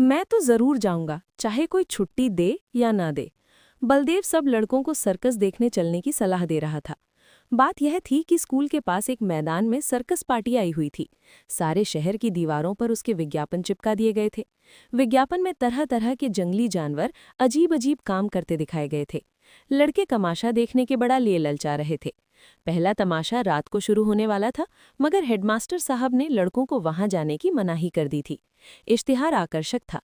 मैं तो जरूर जाऊंगा, चाहे कोई छुट्टी दे या ना दे। बलदेव सब लड़कों को सर्कस देखने चलने की सलाह दे रहा था। बात यह थी कि स्कूल के पास एक मैदान में सर्कस पार्टी आई हुई थी। सारे शहर की दीवारों पर उसके विज्ञापन चिपका दिए गए थे। विज्ञापन में तरह तरह के जंगली जानवर अजीब अजीब काम करते दिखाए गए थे। लड़के तमाशा देखने के बड़ा लिए ललचा रहे थे। पहला तमाशा रात को शुरू होने वाला था, मगर हेडमास्टर साहब ने लड़कों को वहां जाने की मनाही कर दी थी। इश्तिहार आकर्षक था।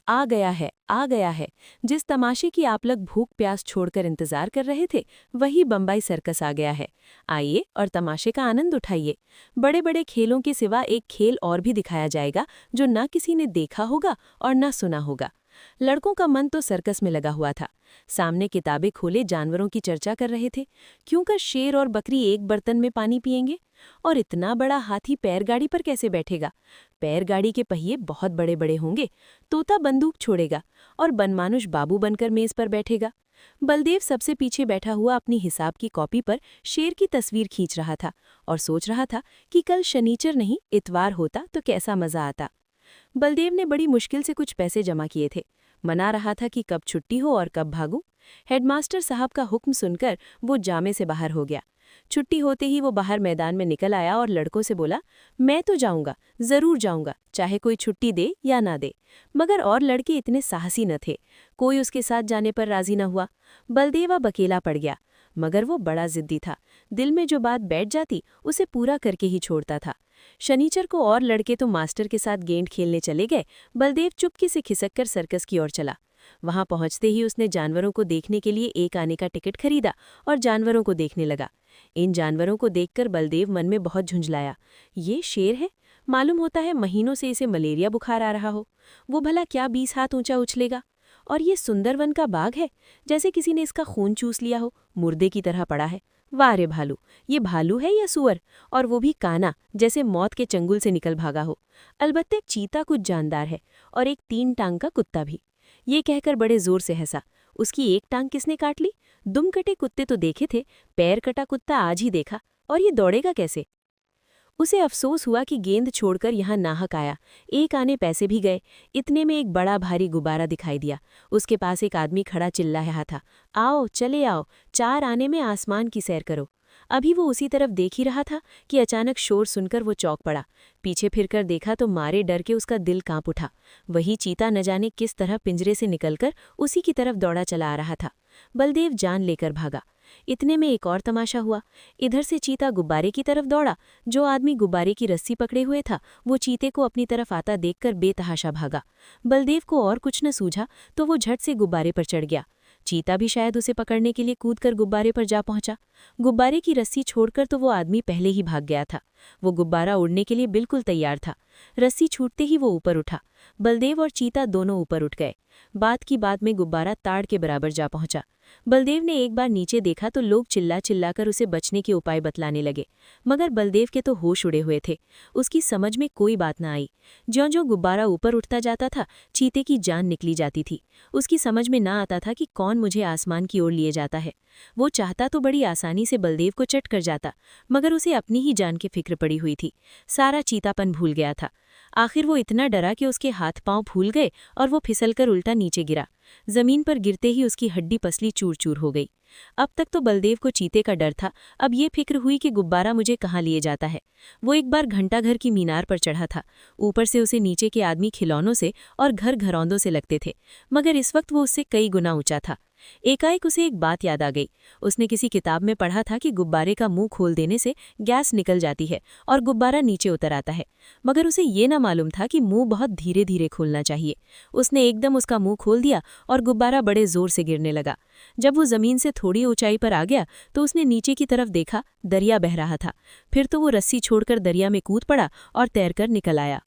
आ गया है, आ गया है। जिस तमाशे की आप लोग भूख प्यास छोड़कर इंतजार कर रहे थे, वही बम्बई सर्कस आ गया है। आइए और तमाशे का आनंद उठाइए। बड़े बड़े खेलों के सिवा एक खेल और भी दिखाया जाएगा जो ना किसी ने देखा होगा और ना सुना होगा। लड़कों का मन तो सर्कस में लगा हुआ था। सामने किताबें खोले जानवरों की चर्चा कर रहे थे। क्यों कर शेर और बकरी एक बर्तन में पानी पिएंगे? और इतना बड़ा हाथी पैरगाड़ी पर कैसे बैठेगा? पैरगाड़ी के पहिए बहुत बड़े बड़े होंगे। तोता बंदूक छोड़ेगा और बनमानुष बाबू बनकर मेज पर बैठेगा। बलदेव सबसे पीछे बैठा हुआ अपनी हिसाब की कॉपी पर शेर की तस्वीर खींच रहा था और सोच रहा था कि कल शनिचर नहीं इतवार होता तो कैसा मजा आता। बलदेव ने बड़ी मुश्किल से कुछ पैसे जमा किए थे। मना रहा था कि कब छुट्टी हो और कब भागूं। हेडमास्टर साहब का हुक्म सुनकर वो जामे से बाहर हो गया। छुट्टी होते ही वो बाहर मैदान में निकल आया और लड़कों से बोला, मैं तो जाऊंगा, जरूर जाऊंगा, चाहे कोई छुट्टी दे या ना दे। मगर और लड़के इतने साहसी न थे। कोई उसके साथ जाने पर राजी न हुआ। बलदेव अब अकेला पड़ गया। मगर वो बड़ा जिद्दी था। दिल में जो बात बैठ जाती उसे पूरा करके ही छोड़ता था। शनिचर को और लड़के तो मास्टर के साथ गेंद खेलने चले गए। बलदेव चुपके से खिसक कर सर्कस की ओर चला। वहां पहुंचते ही उसने जानवरों को देखने के लिए एक आने का टिकट खरीदा और जानवरों को देखने लगा। इन जानवरों को देखकर बलदेव मन में बहुत झुंझलाया। ये शेर है? मालूम होता है महीनों से इसे मलेरिया बुखार आ रहा हो। वो भला क्या 20 हाथ ऊंचा उछलेगा? और ये सुंदरवन का बाघ है, जैसे किसी ने इसका खून चूस लिया हो, मुर्दे की तरह पड़ा है। वाह रे भालू! ये भालू है या सुअर? और वो भी काना, जैसे मौत के चंगुल से निकल भागा हो। अलबत्ते एक चीता कुछ जानदार है और एक 3 टांग का कुत्ता भी। ये कहकर बड़े जोर से हंसा। उसकी एक टांग किसने काट ली? दुम कटे कुत्ते तो देखे थे, पैर कटा कुत्ता आज ही देखा। और ये दौड़ेगा कैसे? उसे अफसोस हुआ कि गेंद छोड़कर यहाँ नाहक आया। एक आने पैसे भी गए। इतने में एक बड़ा भारी गुब्बारा दिखाई दिया। उसके पास एक आदमी खड़ा चिल्ला रहा था, आओ चले आओ, 4 आने में आसमान की सैर करो। अभी वो उसी तरफ देख ही रहा था कि अचानक शोर सुनकर वो चौंक पड़ा। पीछे फिरकर देखा तो मारे डर के उसका दिल कांप उठा। वही चीता न जाने किस तरह पिंजरे से निकलकर उसी की तरफ दौड़ा चला आ रहा था। बलदेव जान लेकर भागा। इतने में एक और तमाशा हुआ। इधर से चीता गुब्बारे की तरफ दौड़ा। जो आदमी गुब्बारे की रस्सी पकड़े हुए था वो चीते को अपनी तरफ आता देखकर बेतहाशा भागा। बलदेव को और कुछ न सूझा तो वो झट से गुब्बारे पर चढ़ गया। चीता भी शायद उसे पकड़ने के लिए कूदकर गुब्बारे पर जा पहुंचा। गुब्बारे की रस्सी छोड़कर तो वो आदमी पहले ही भाग गया था। वो गुब्बारा उड़ने के लिए बिल्कुल तैयार था। रस्सी छूटते ही वो ऊपर उठा। बलदेव और चीता दोनों ऊपर उठ गए। बात की बात में गुब्बारा ताड़ के बराबर जा पहुंचा। बलदेव ने एक बार नीचे देखा तो लोग चिल्ला चिल्लाकर उसे बचने के उपाय बतलाने लगे। मगर बलदेव के तो होश उड़े हुए थे। उसकी समझ में कोई बात न आई। ज्यों-ज्यों गुब्बारा ऊपर उठता जाता था, चीते की जान निकली जाती थी। उसकी समझ में ना आता था कि कौन मुझे आसमान की ओर लिए जाता है। वो चाहता तो बड़ी आसानी से बलदेव को चट कर जाता, मगर उसे अपनी ही जान की फिक्र पड़ी हुई थी। सारा चीतापन भूल गया था। आखिर वो इतना डरा कि उसके हाथ पांव फूल गए और वो फिसलकर उल्टा नीचे गिरा। जमीन पर गिरते ही उसकी हड्डी पसली चूर चूर हो गई। अब तक तो बलदेव को चीते का डर था, अब ये फिक्र हुई कि गुब्बारा मुझे कहाँ लिए जाता है। वो एक बार घंटाघर की मीनार पर चढ़ा था। ऊपर से उसे नीचे के आदमी खिलौनों से और घर घरौंदों से लगते थे, मगर इस वक्त वो उससे कई गुना ऊंचा था। एकाएक उसे एक बात याद आ गई। उसने किसी किताब में पढ़ा था कि गुब्बारे का मुंह खोल देने से गैस निकल जाती है और गुब्बारा नीचे उतर आता है, मगर उसे ये ना मालूम था कि मुंह बहुत धीरे धीरे खोलना चाहिए। उसने एकदम उसका मुंह खोल दिया और गुब्बारा बड़े जोर से गिरने लगा। जब वो जमीन से थोड़ी ऊंचाई पर आ गया तो उसने नीचे की तरफ देखा, दरिया बह रहा था। फिर तो वो रस्सी छोड़कर दरिया में कूद पड़ा और तैरकर निकल आया।